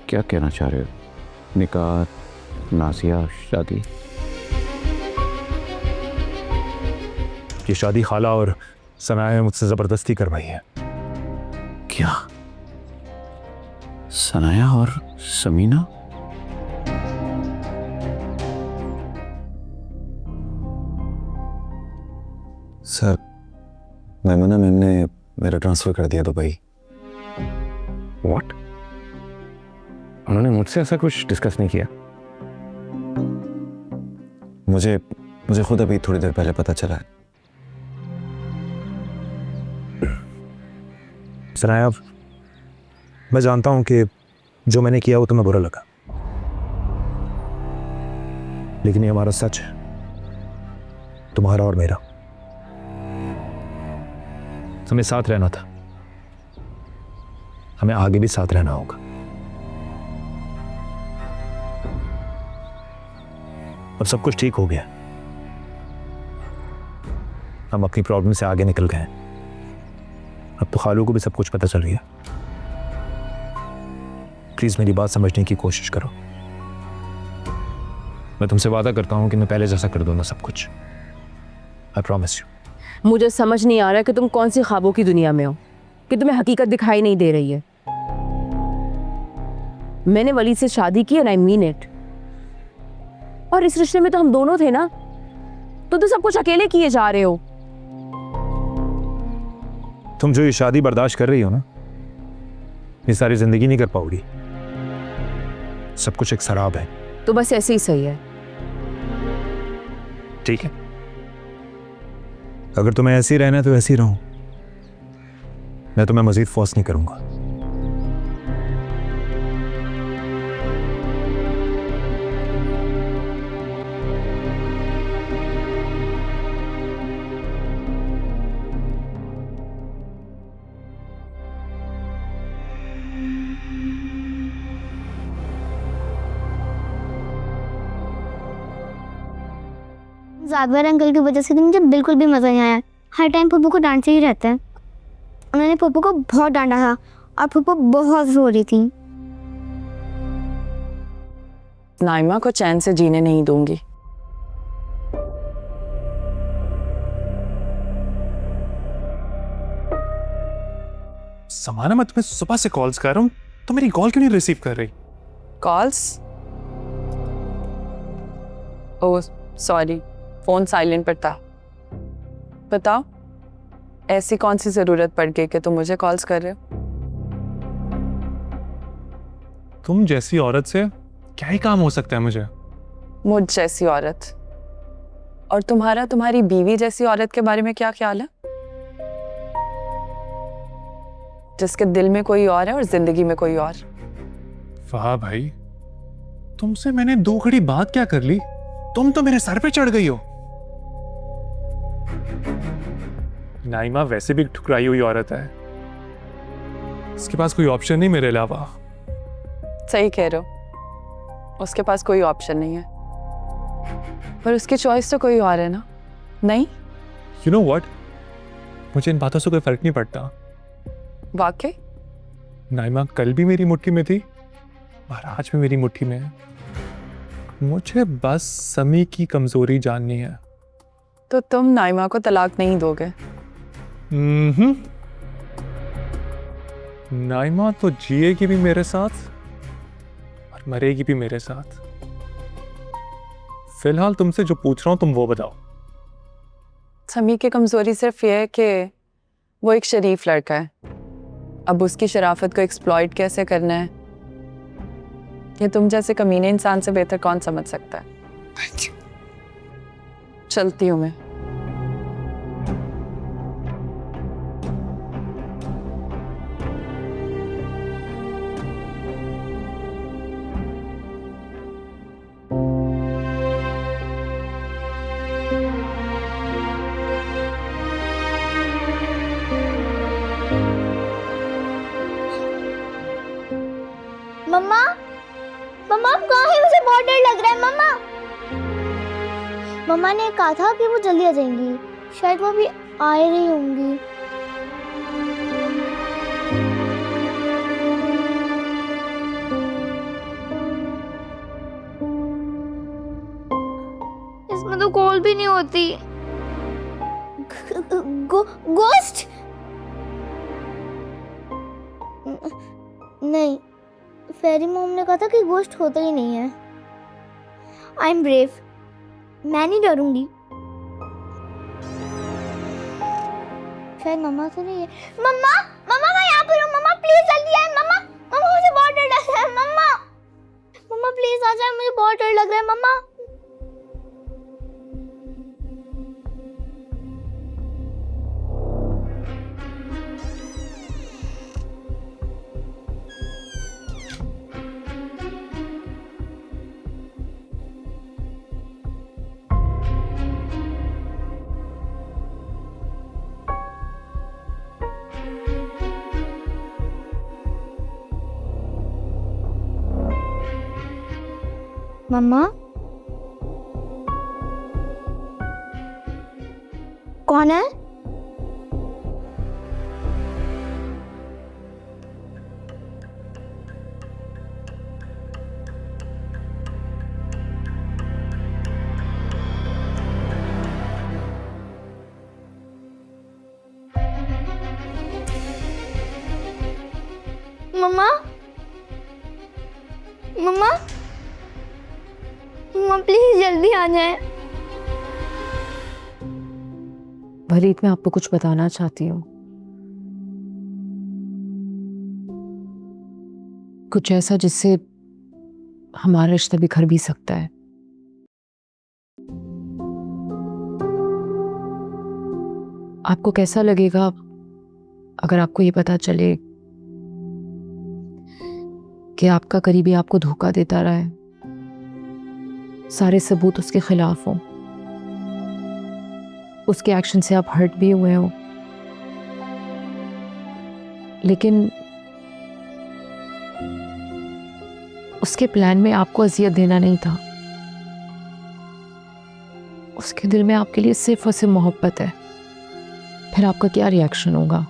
क्या कहना चाह रहे हो? निकाह, नासिया, शादी? ये शादी खाला और सनाया ने मुझसे जबरदस्ती करवाई है। क्या? सनाया और समीना? सर, मैमुना मैम ने मेरा ट्रांसफ़र कर दिया दुबई। व्हाट? उन्होंने मुझसे ऐसा कुछ डिस्कस नहीं किया? मुझे खुद अभी थोड़ी देर पहले पता चला है। सनाया, मैं जानता हूं कि जो मैंने किया वो तुम्हें बुरा लगा, लेकिन ये हमारा सच है, तुम्हारा और मेरा। हमें साथ रहना था, हमें आगे भी साथ रहना होगा। अब सब कुछ ठीक हो गया, हम अपनी प्रॉब्लम से आगे निकल गए। अब तो खालू को भी सब कुछ पता चल गया। प्लीज मेरी बात समझने की कोशिश करो। मैं तुमसे वादा करता हूं कि मैं पहले जैसा कर दूंगा सब कुछ। I promise you. मुझे समझ नहीं आ रहा कि तुम कौन सी ख्वाबों की दुनिया में हो कि तुम्हें हकीकत दिखाई नहीं दे रही है। मैंने वली से शादी की एंड आई मीन इट। और इस रिश्ते में तो हम दोनों थे ना, तो सब कुछ अकेले किए जा रहे हो। तुम जो ये शादी बर्दाश्त कर रही हो ना, ये सारी जिंदगी नहीं कर पाओगी। सब कुछ एक शराब है। तो बस ऐसे ही सही है। ठीक है, अगर तुम्हें ऐसे ही रहना है तो ऐसे ही रहो। मैं तुम्हें मजीद फोर्स नहीं करूंगा। ज़ादवर अंकल की वजह से तो मुझे बिल्कुल भी मज़ा नहीं आया। हर टाइम पप्पू को डांटते ही रहते हैं। उन्होंने पप्पू को बहुत डांटा था और पप्पू बहुत रो रही थी। नाइमा को चैन से जीने नहीं दूंगी। समाना, मैं तुम्हें सुबह से कॉल्स कर रहा हूं, तो मेरी कॉल क्यों नहीं रिसीव कर रही? Calls? Oh sorry, phone silent पर था। बताओ, ऐसी कौन सी जरूरत पड़ गई कि तुम मुझे कॉल्स कर रहे हो? तुम जैसी औरत से क्या ही काम हो सकता है मुझे? मुझ जैसी औरत और तुम्हारी बीवी जैसी औरत के बारे में क्या ख्याल है, जिसके दिल में कोई और है और जिंदगी में कोई और? वाह भाई, तुमसे मैंने 2 घड़ी बात क्या कर ली, तुम तो मेरे सर पे चढ़ गई हो। नाइमा वैसे भी ठुकराई हुई औरत है, इसके पास कोई ऑप्शन नहीं मेरे अलावा। सही कह रहे हो, उसके पास कोई ऑप्शन नहीं है, पर उसकी चॉइस तो कोई और है ना? नहीं? यू नो व्हाट, मुझे इन बातों से कोई फर्क नहीं पड़ता। वाकई? नाइमा कल भी मेरी मुट्ठी में थी और आज भी मेरी मुट्ठी में है। मुझे बस समी की कमजोरी जाननी है। तो तुम नाइमा को तलाक नहीं दोगे? नाइमा तो जिएगी भी मेरे साथ और मरेगी भी मेरे साथ। फिलहाल तुमसे जो पूछ रहा हूं तुम वो बताओ। समी की कमजोरी सिर्फ ये है कि वो एक शरीफ लड़का है। अब उसकी शराफत को एक्सप्लॉइट कैसे करना है, ये तुम जैसे कमीने इंसान से बेहतर कौन समझ सकता है? Thank you. चलती हूँ मैं। मम्मा, मम्मा आप कहाँ हैं? मुझे बहुत डर लग रहा है। मम्मा, मम्मा ने कहा था कि वो जल्दी आ जाएंगी, शायद वो अभी आ ही रही होंगी। नहीं होती। गोस्ट नहीं, फेरी मॉम ने कहा था कि गोस्ट होता ही नहीं है। आई एम ब्रेव, मैं नहीं डरूंगी। शायद मम्मा तो नहीं है। मम्मा मम्मा मैं यहाँ पर हूँ। मम्मा प्लीज जल्दी आए। मम्मा मम्मा मुझे बहुत डर लग रहा है। मम्मा मम्मा प्लीज आ जाए, मुझे बहुत डर लग रहा है। मम्मा मम्मा कौन है? मम्मा मम्मा मम्मा प्लीज जल्दी आ जाए। वलीद, मैं आपको कुछ बताना चाहती हूँ, कुछ ऐसा जिससे हमारा रिश्ता बिखर भी सकता है। आपको कैसा लगेगा अगर आपको ये पता चले कि आपका करीबी आपको धोखा देता रहा है, सारे सबूत उसके खिलाफ हों, उसके एक्शन से आप हर्ट भी हुए हो, लेकिन उसके प्लान में आपको अजियत देना नहीं था। उसके दिल में आपके लिए सिर्फ और सिर्फ मोहब्बत है। फिर आपका क्या रिएक्शन होगा?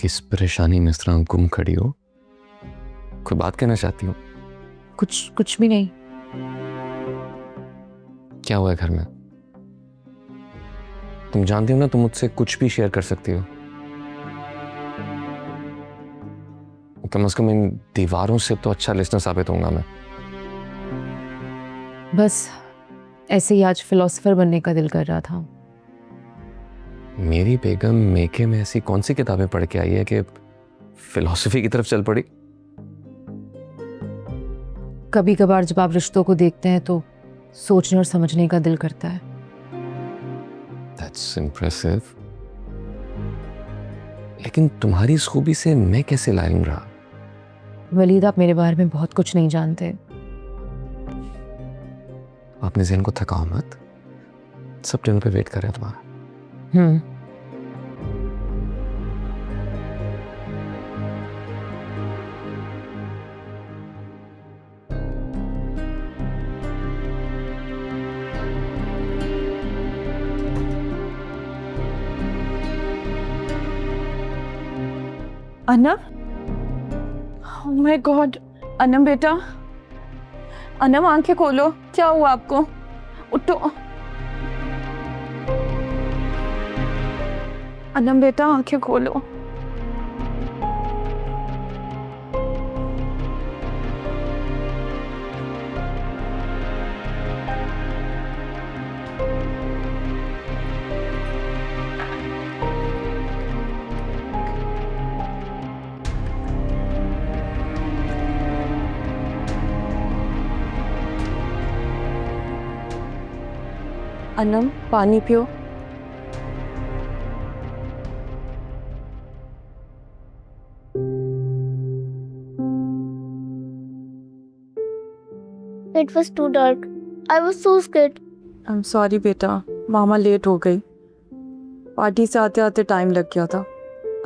किस परेशानी में इस तरह गुम खड़ी हो? कोई बात कहना चाहती हो? कुछ भी नहीं। क्या हुआ है घर में? तुम जानती हो ना, तुम मुझसे कुछ भी शेयर कर सकती हो। कम से कम इन दीवारों से तो अच्छा लिसनर साबित होऊंगा मैं। बस ऐसे ही आज फिलोसोफर बनने का दिल कर रहा था। मेरी बेगम मेके में ऐसी कौन सी किताबें पढ़ के आई है कि फिलॉसफी की तरफ चल पड़ी? कभी कभार जब आप रिश्तों को देखते हैं तो सोचने और समझने का दिल करता है। That's impressive. लेकिन तुम्हारी इस खूबी से मैं कैसे लायक रहा? वलीद, आप मेरे बारे में बहुत कुछ नहीं जानते। अपने ज़हन को थकाओ मत, सब डिनर पे वेट कर रहे हैं तुम्हारा। अन्नम, ओह माय गॉड, अन्नम बेटा, अन्नम आंखें खोलो, क्या हुआ आपको? उठो। अन्नम बेटा आंखें खोलो। अन्नम पानी पियो। It was too dark. I was so scared. I am sorry बेटा, मामा लेट हो गई। पार्टी से आते आते टाइम लग गया था।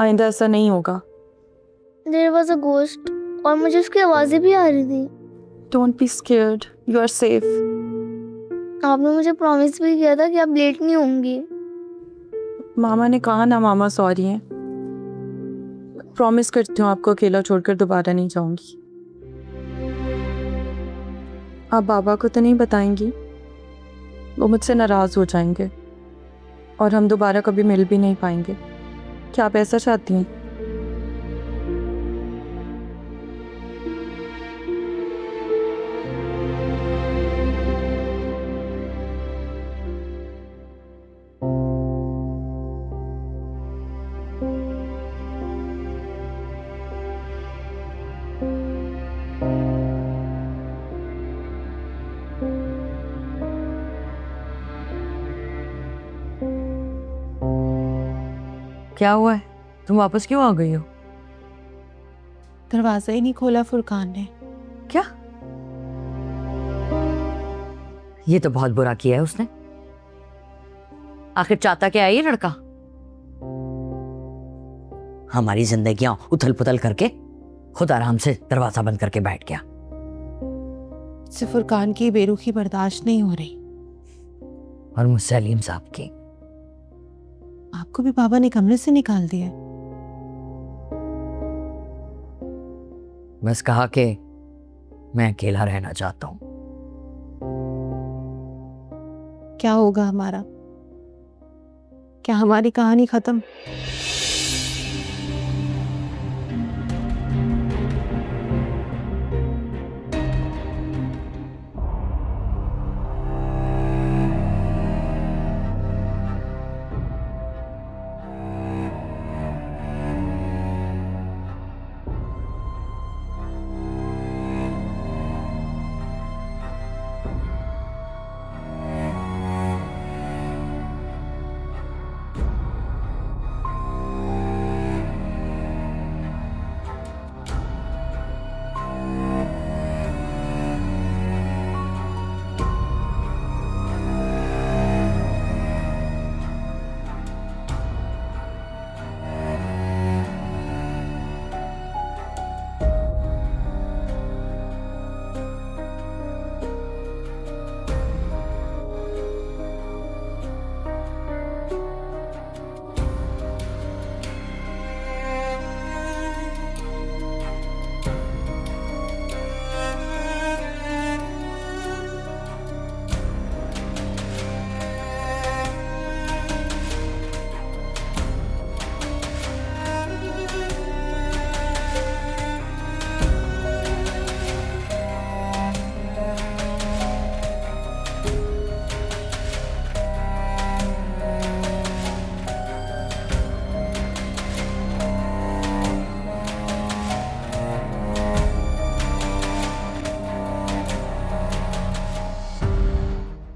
आइंदा ऐसा नहीं होगा। There was a ghost और मुझे उसकी आवाजें भी आ रही थी। Don't be scared, you are safe. आपने मुझे प्रॉमिस भी किया था कि आप लेट नहीं होंगी। मामा ने कहा ना मामा सॉरी है। प्रॉमिस करती हूँ आपको अकेला छोड़कर दोबारा नहीं जाऊंगी। आप बाबा को तो नहीं बताएंगी? वो मुझसे नाराज हो जाएंगे और हम दोबारा कभी मिल भी नहीं पाएंगे। क्या आप ऐसा चाहती हैं? क्या हुआ है? तुम वापस क्यों आ गई हो? दरवाजा ही नहीं खोला फुरकान ने। क्या? ये तो बहुत बुरा किया है उसने। आखिर चाहता क्या है ये लड़का? हमारी जिंदगियां उथल पुथल करके खुद आराम से दरवाजा बंद करके बैठ गया। इससे फुरकान की बेरुखी बर्दाश्त नहीं हो रही। और मुझसे अलीम साहब की। आपको भी बाबा ने कमरे से निकाल दिया। बस कहा कि मैं अकेला रहना चाहता हूं। क्या होगा हमारा? क्या हमारी कहानी खत्म?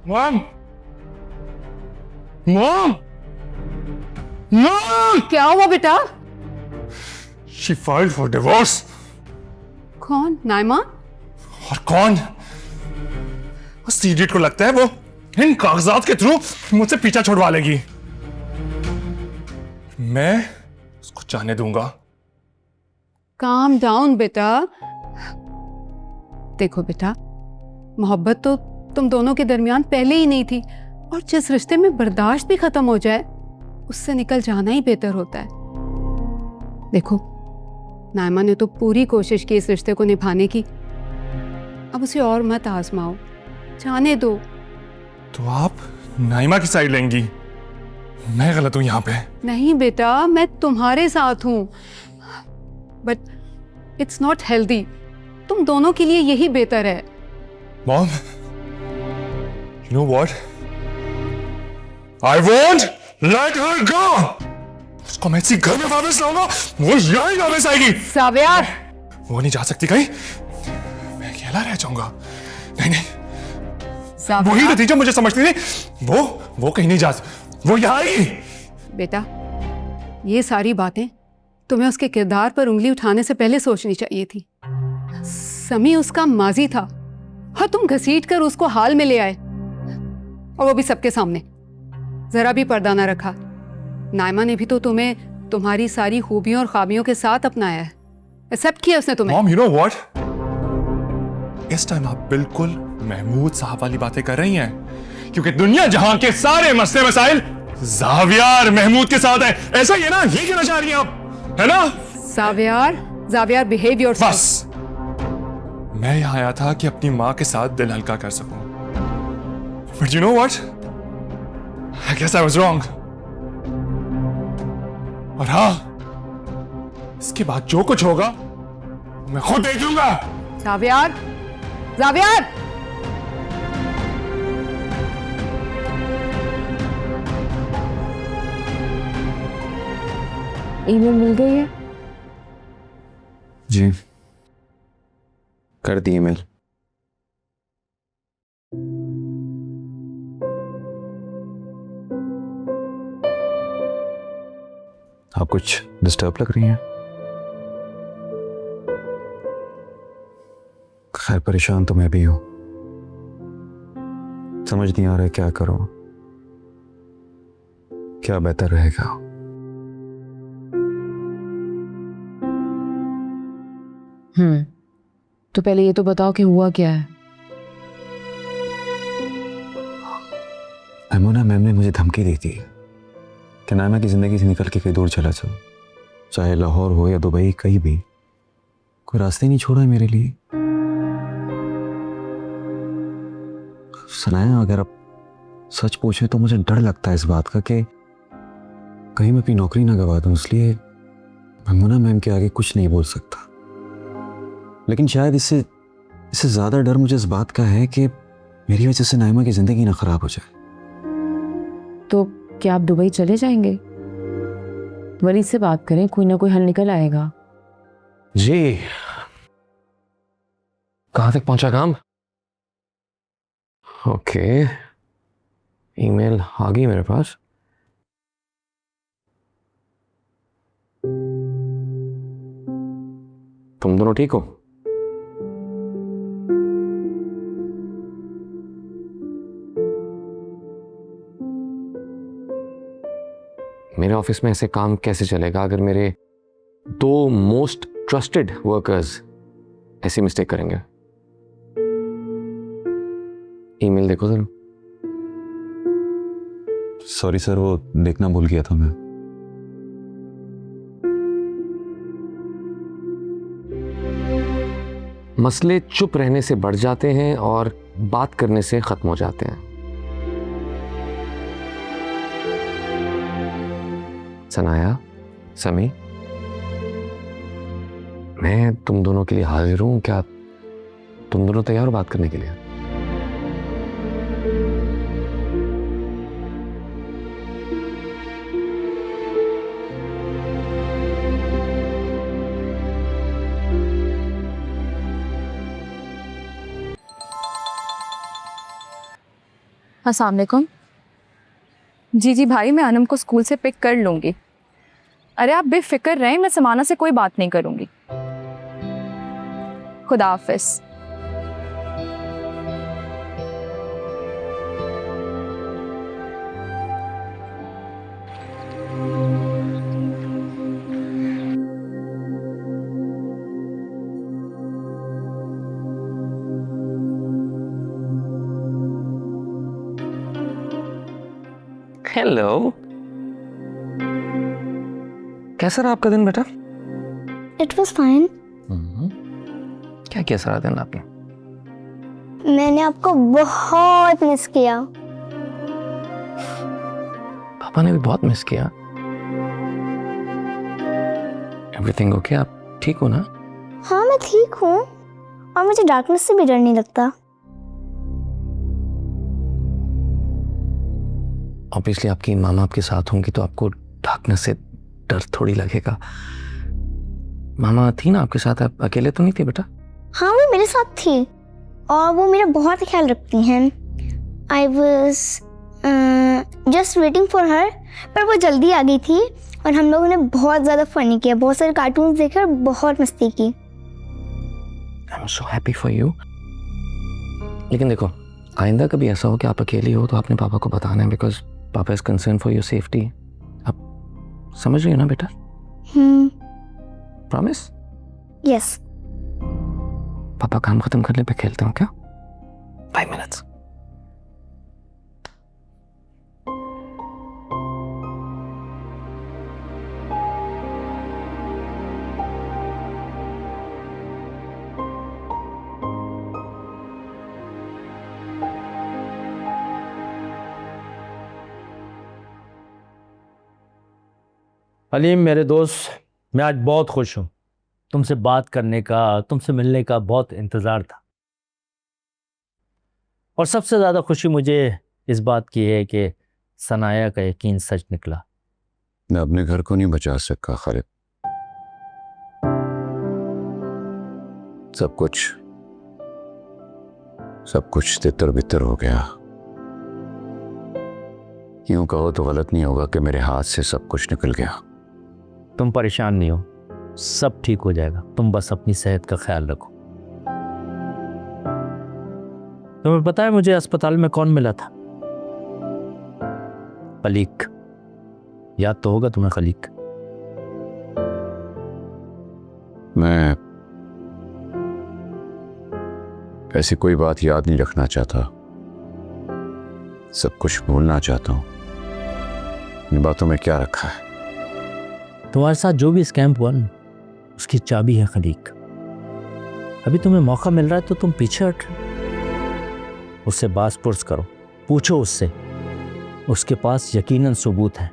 Mom, mom, mom! क्या हुआ बेटा? She filed for divorce. कौन? नाइमा? और कौन? उस इडियट को लगता है वो इन कागजात के थ्रू मुझसे पीछा छुड़वा लेगी। मैं उसको जाने दूंगा। काम डाउन बेटा। देखो बेटा, मोहब्बत तो तुम दोनों के दरमियान पहले ही नहीं थी, और जिस रिश्ते में बर्दाश्त भी खत्म हो जाए उससे निकल जाना ही बेहतर होता है। देखो, नाइमा ने तो पूरी कोशिश की इस रिश्ते को निभाने की, अब उसे और मत आजमाओ, जाने दो। तो आप नाइमा की साइड लेंगी? मैं गलत हूं यहाँ पे? नहीं बेटा, मैं तुम्हारे साथ हूं, बट इट्स नॉट हेल्दी। तुम दोनों के लिए यही बेहतर है। Mom, you know what? I won't let her go. उसको मैं इसी घर में वापस लाऊंगा, वो यहीं वापस आएगी। साव्या, वो नहीं जा सकती कहीं, मैं अकेला रह जाऊंगा। नहीं नहीं, वही तो थी जो मुझे समझती थी। वो कहीं नहीं जा सकती, वो यहाँ आएगी। बेटा, ये सारी बातें तुम्हें उसके किरदार पर उंगली उठाने से पहले सोचनी चाहिए थी। समी उसका माजी था और तुम घसीट कर उसको हाल में ले आए, और वो भी सबके सामने। जरा भी पर्दा ना रखा। नाइमा ने भी तो तुम्हें तुम्हारी सारी खूबियों और खामियों के साथ अपनाया है, एक्सेप्ट किया उसने तुम्हें। मॉम, यू नो व्हाट, इस टाइम आप बिल्कुल महमूद साहब वाली बातें कर रही हैं। क्योंकि दुनिया जहां के सारे मसले मसाइल जावियार महमूद के साथ है। ऐसा ही है ना? ये कहना चाह रही हैं आप, है ना? Zaviyar behave yourself. बस मैं यहां आया था कि अपनी मां के साथ दिल हल्का कर सकूं। But you know what, I guess I was wrong. और हाँ, इसके बाद जो कुछ होगा मैं खुद देख लूंगा। जावियार, जावियार! ईमेल मिल गई है? जी, कर दी ईमेल। आप कुछ डिस्टर्ब लग रही हैं। खैर, परेशान तो मैं भी हूं। समझ नहीं आ रहा है क्या करूं, क्या बेहतर रहेगा। तो पहले ये तो बताओ कि हुआ क्या है। मैमूना मैम ने मुझे धमकी दी थी कि नायमा की जिंदगी से निकल के कहीं दूर चला जाओ, चाहे लाहौर हो या दुबई, कहीं भी। कोई रास्ते नहीं छोड़ा है मेरे लिए। सनाया, अगर आप सच पूछे तो मुझे डर लगता है इस बात का कि कहीं मैं अपनी नौकरी ना गवा दूं, इसलिए मैमूना मैम के आगे कुछ नहीं बोल सकता। लेकिन शायद इससे ज्यादा डर मुझे इस बात का है कि मेरी वजह से नायमा की जिंदगी ना खराब हो जाए। तो क्या आप दुबई चले जाएंगे? वली से बात करें, कोई ना कोई हल निकल आएगा। जी, कहां तक पहुंचा काम? ओके, ईमेल आ गई मेरे पास। तुम दोनों ठीक हो? मेरे ऑफिस में ऐसे काम कैसे चलेगा अगर मेरे 2 मोस्ट ट्रस्टेड वर्कर्स ऐसी मिस्टेक करेंगे? ईमेल देखो जरा। सॉरी सर, वो देखना भूल गया था मैं। मसले चुप रहने से बढ़ जाते हैं और बात करने से खत्म हो जाते हैं। सनाया, समी, मैं तुम दोनों के लिए हाजिर हूं। क्या तुम दोनों तैयार हो बात करने के लिए? अस्सलाम वालेकुम। जी भाई, मैं अनम को स्कूल से पिक कर लूँगी। अरे आप बेफिक्र रहें, मैं समाना से कोई बात नहीं करूँगी। खुदा हाफिज़। हेलो, कैसा रहा आपका दिन बेटा? It was fine. क्या किया सारा दिन आपने? मैंने आपको बहुत मिस किया। पापा ने भी बहुत मिस किया। Everything okay? आप ठीक हो ना? हाँ, मैं ठीक हूँ और मुझे डार्कनेस से भी डर नहीं लगता। ऑब्वियसली आपकी मामा आपके साथ होंगी तो आपको डार्कनेस से डर थोड़ी लगेगा। मामा थी ना आपके साथ, आप अकेले तो नहीं थे बेटा? हाँ, वो मेरे साथ थी और वो मेरा बहुत ख्याल रखती हैं। I was just waiting for her, पर वो जल्दी आ गई थी और हम लोगों ने बहुत ज़्यादा फनी किया, बहुत सारे कार्टून्स देखे और बहुत मस्ती की। I am so happy for you. लेकिन देखो, आइंदा कभी ऐसा हो कि आप अकेली हो तो आपने पापा को बताना है, बिकॉज पापा is concern for your safety. आप समझ रही हो ना बेटा? प्रॉमिस? यस। पापा काम खत्म करने पे खेलते हो क्या? 5 मिनट्स। अलीम मेरे दोस्त, मैं आज बहुत खुश हूँ। तुमसे बात करने का, तुमसे मिलने का बहुत इंतज़ार था। और सबसे ज़्यादा खुशी मुझे इस बात की है कि सनाया का यकीन सच निकला। मैं अपने घर को नहीं बचा सका खालिद। सब कुछ तितर बितर हो गया। यूं कहो तो गलत नहीं होगा कि मेरे हाथ से सब कुछ निकल गया। तुम परेशान नहीं हो, सब ठीक हो जाएगा। तुम बस अपनी सेहत का ख्याल रखो। तुम्हें पता है मुझे अस्पताल में कौन मिला था? खलीक। याद तो होगा तुम्हें खलीक। मैं ऐसी कोई बात याद नहीं रखना चाहता, सब कुछ भूलना चाहता हूं। इन बातों में क्या रखा है? तुम्हारे साथ जो भी स्कैम हुआ ना, उसकी चाबी है खलीक। अभी तुम्हें मौका मिल रहा है तो तुम पीछे हट। उससे बास पुरस करो, पूछो उससे। उसके पास यकीनन सबूत है।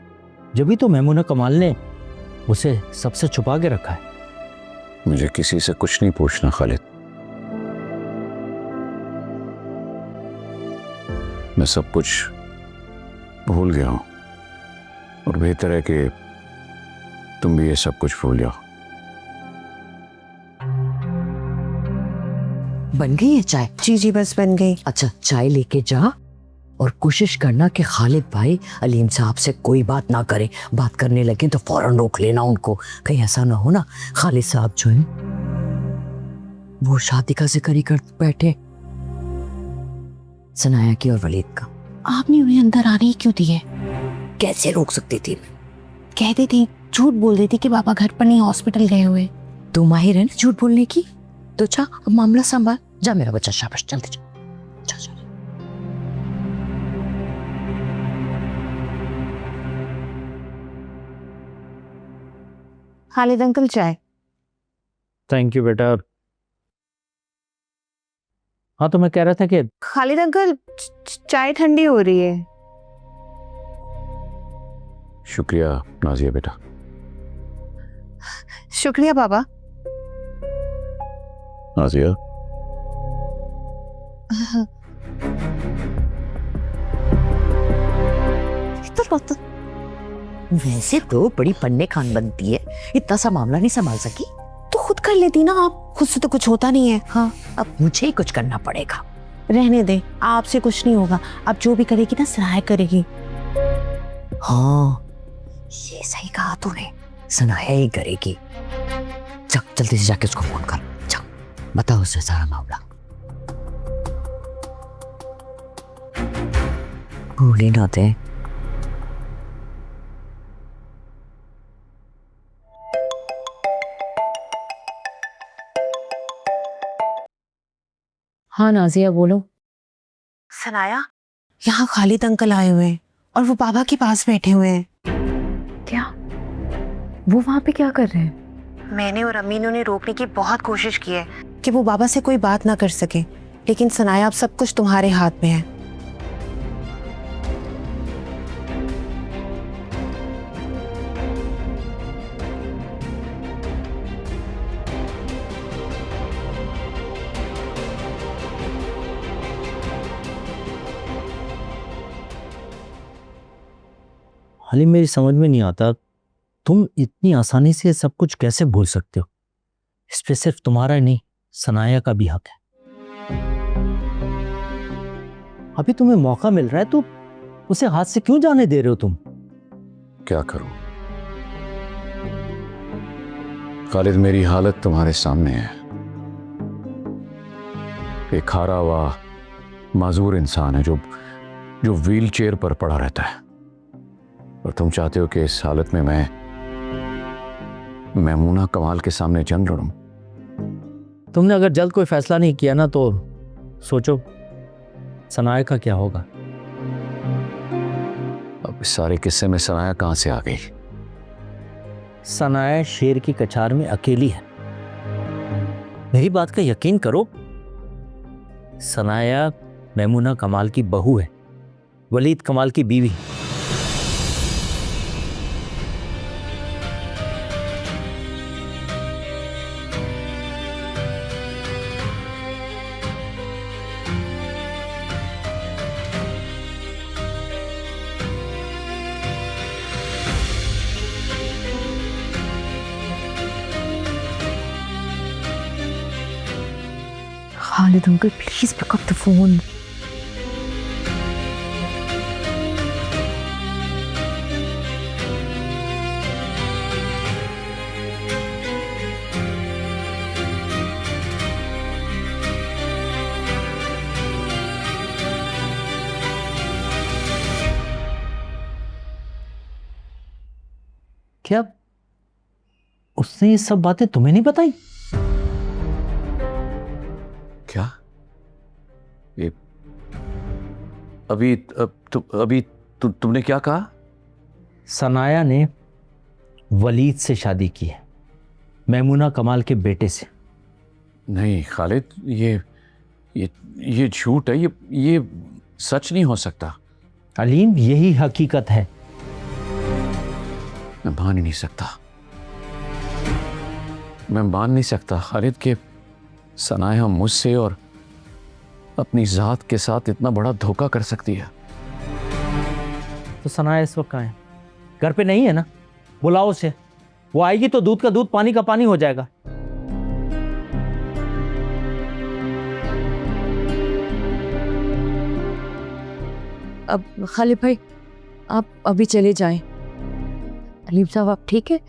जब भी तो मैमूना कमाल ने उसे सबसे छुपा के रखा है। मुझे किसी से कुछ नहीं पूछना खालिद। मैं सब कुछ भूल गया हूं और बेहतर है कि तुम भी ये सब कुछ भूल जाओ। बन गई है चाय? जी जी बस बन गई। अच्छा चाय लेके जा और कोशिश करना कि खालिद भाई अलीम साहब से कोई बात ना करें। बात करने लगे तो फौरन रोक लेना उनको। कहीं ऐसा ना हो ना खालिद साहब जो है वो शादी का जिक्र ही कर बैठे, सनाया की और वलीद का। आपने उन्हें अंदर आने ही क्यों दिए? कैसे रोक सकती थी? कहती थी, झूठ बोल रही थी कि पापा घर पर नहीं हॉस्पिटल गए हुए। तू माहिर है ना झूठ बोलने की। तो जा अब मामला संभाल। जा मेरा बच्चा, शाबाश, जल्दी जा। जा, जा। खालिद अंकल चाय। थैंक यू बेटा। हाँ तो मैं कह रहा था कि खालिद अंकल चाय ठंडी हो रही है। शुक्रिया नाजिया बेटा। शुक्रिया पापा। नाजिया, वैसे तो बड़ी पन्ने खान बनती है, इतना सा मामला नहीं संभाल सकी तो खुद कर लेती ना आप। खुद से तो कुछ होता नहीं है। हाँ अब मुझे ही कुछ करना पड़ेगा। रहने दे, आपसे कुछ नहीं होगा। अब जो भी करेगी ना सनाया करेगी। हाँ ये सही कहा तूने, सनाया ही करेगी। चल जल्दी से जाके उसको फोन कर। चल बताओ उससे सारा मामला। भूल ही ना दे। हाँ नाजिया बोलो। सनाया, यहाँ खालिद अंकल आए हुए हैं और वो बाबा के पास बैठे हुए हैं। क्या? वो वहाँ पे क्या कर रहे हैं? मैंने और अम्मी ने उन्हें रोकने की बहुत कोशिश की है कि वो बाबा से कोई बात ना कर सके, लेकिन सनाया अब सब कुछ तुम्हारे हाथ में है। हाली मेरी समझ में नहीं आता, तुम इतनी आसानी से सब कुछ कैसे भूल सकते हो? इस पे सिर्फ तुम्हारा ही नहीं, सनाया का भी हक है। अभी तुम्हें मौका मिल रहा है तो उसे हाथ से क्यों जाने दे रहे हो तुम? क्या करूं खालिद, मेरी हालत तुम्हारे सामने है। एक हारा हुआ माजूर इंसान है जो व्हील चेयर पर पड़ा रहता है, और तुम चाहते हो कि इस हालत में मैं मैमूना कमाल के सामने जंग लड़ूं। तुमने अगर जल्द कोई फैसला नहीं किया ना तो सोचो सनाया का क्या होगा। अब इस सारे किस्से में सनाया कहां से आ गई? सनाया शेर की कछार में अकेली है। मेरी बात का यकीन करो, सनाया मैमूना कमाल की बहू है, वलीद कमाल की बीवी। Khalid uncle please pick up the phone. क्या उसने ये सब बातें तुम्हें नहीं बताई? क्या? ये अभी तुमने क्या कहा? सनाया ने वलीद से शादी की है, मैमुना कमाल के बेटे से। नहीं खालिद, ये झूठ है, ये सच नहीं हो सकता। अलीम, यही हकीकत है। मैं मान ही नहीं सकता, मैं मान नहीं सकता खालिद के सनाया मुझसे और अपनी जात के साथ इतना बड़ा धोखा कर सकती है। तो सनाया इस वक्त कहाँ है? घर पे नहीं है ना? बुलाओ उसे, वो आएगी तो दूध का दूध पानी का पानी हो जाएगा। अब खालिद भाई आप अभी चले जाएं। अलीम साहब आप ठीक है?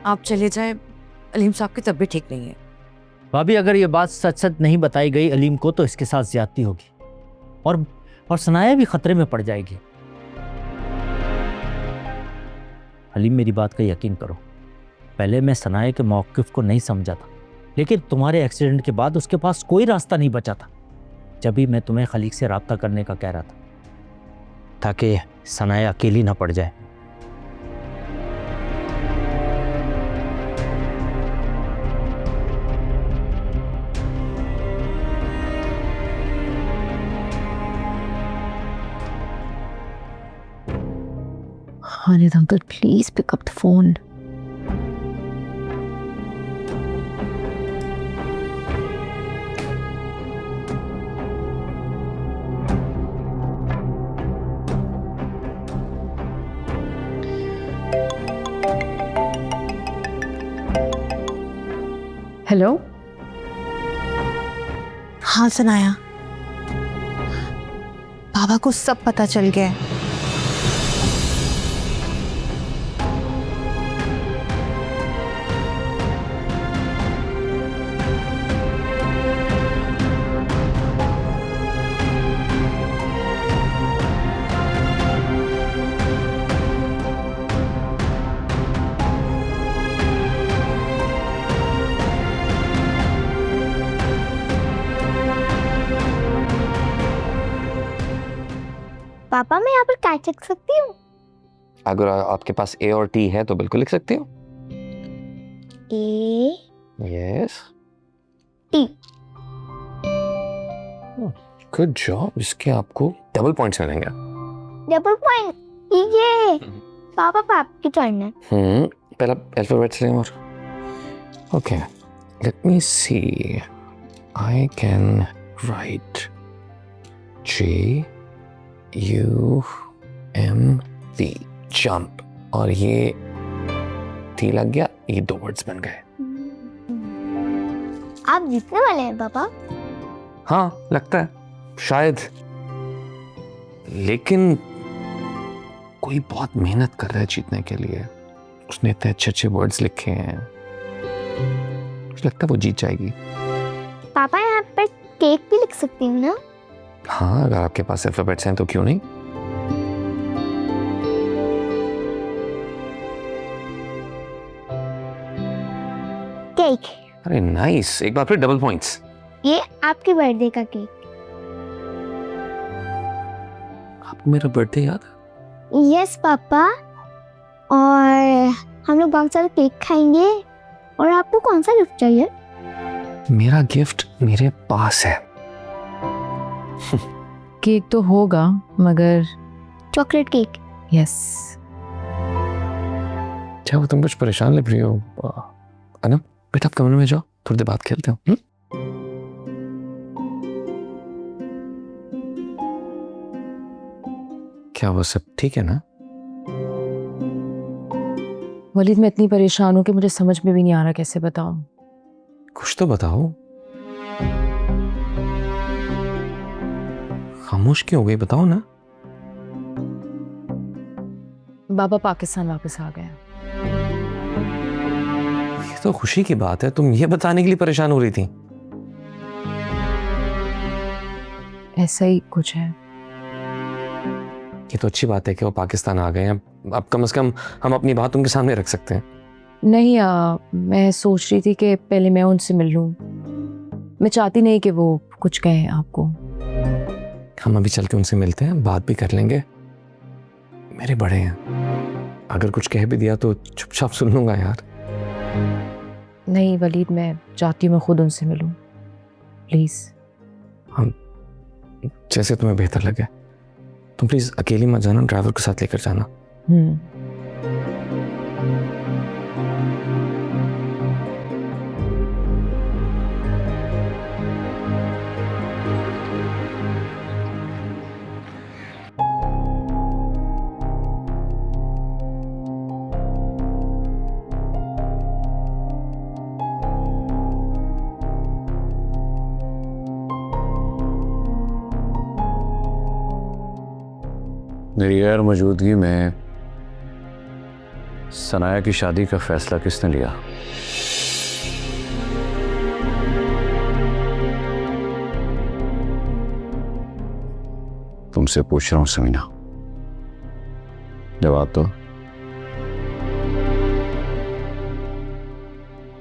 आप चले जाएं, अलीम साहब की तबीयत ठीक नहीं है। भाभी, अगर ये बात सच सच नहीं बताई गई अलीम को तो इसके साथ ज्यादती होगी और सनाया भी खतरे में पड़ जाएगी। अलीम, मेरी बात का यकीन करो, पहले मैं सनाया के मौक़िफ़ को नहीं समझा था, लेकिन तुम्हारे एक्सीडेंट के बाद उसके पास कोई रास्ता नहीं बचा था। जब भी मैं तुम्हें खलीक से रब्ता करने का कह रहा था ताकि सनाया अकेली ना पड़ जाए। Khalid uncle please pick up the phone. Hello. हाँ सनाया, बाबा को सब पता चल गया है। पापा मैं यहाँ पर क्या लिख सकती हूँ? अगर आपके पास ए और टी है तो बिल्कुल लिख सकती हो। A S, T. Good job. इसके आपको डबल पॉइंट्स मिलेंगे। Double point? ये पापा आपकी टर्न है। पहला अल्फाबेट्स लें और okay, let me see, I can write J U M P, jump, और ये टी लग गया, ये दो वर्ड्स बन गए। आप जीतने वाले हैं पापा। हाँ लगता है, शायद, लेकिन कोई बहुत मेहनत कर रहा है जीतने के लिए। उसने इतने अच्छे अच्छे वर्ड्स लिखे हैं, मुझे लगता है वो जीत जाएगी। पापा यहाँ पर केक भी लिख सकती हूँ ना? हाँ, अगर आपके पास अल्फाबेट्स हैं तो क्यों नहीं। केक। अरे नाइस, एक बार फिर डबल पॉइंट्स। ये आपके बर्थडे का केक। आपको मेरा बर्थडे याद है? यस पापा, और हम लोग बहुत सारा केक खाएंगे। और आपको कौन सा गिफ्ट चाहिए? मेरा गिफ्ट मेरे पास है। केक तो होगा मगर चॉकलेट केक। यस। क्या वो तुम कुछ परेशान लग रही हो? अनम बेटा आप कमरे में जाओ, थोड़ी देर बाद खेलते हो। क्या वो सब ठीक है ना? वलीद मैं इतनी परेशान हूँ कि मुझे समझ में भी नहीं आ रहा कैसे बताऊं। कुछ तो बताओ। खामोश क्यों हो गई, बताओ ना। बाबा पाकिस्तान वापस आ गए। ये तो खुशी की बात है, तुम ये बताने के लिए परेशान हो रही थी। ऐसा ही कुछ है। ये तो अच्छी बात है कि वो पाकिस्तान आ गए हैं। अब कम से कम हम अपनी बात उनके सामने रख सकते हैं। नहीं मैं सोच रही थी कि पहले मैं उनसे मिल लूं। मैं चाहती नहीं कि वो कुछ कहें आपको। हम अभी चल के उनसे मिलते हैं, बात भी कर लेंगे। मेरे बड़े हैं, अगर कुछ कह भी दिया तो चुपचाप सुन लूंगा यार। नहीं वलीद, मैं चाहती हूँ मैं खुद उनसे मिलूं, प्लीज। हम जैसे तुम्हें बेहतर लगे। तुम प्लीज अकेली मत जाना, ड्राइवर के साथ लेकर जाना। मेरी गैर मौजूदगी में सनाया की शादी का फैसला किसने लिया? तुमसे पूछ रहा हूं समीना, जवाब दो।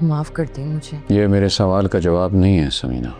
माफ कर दें मुझे। ये मेरे सवाल का जवाब नहीं है समीना।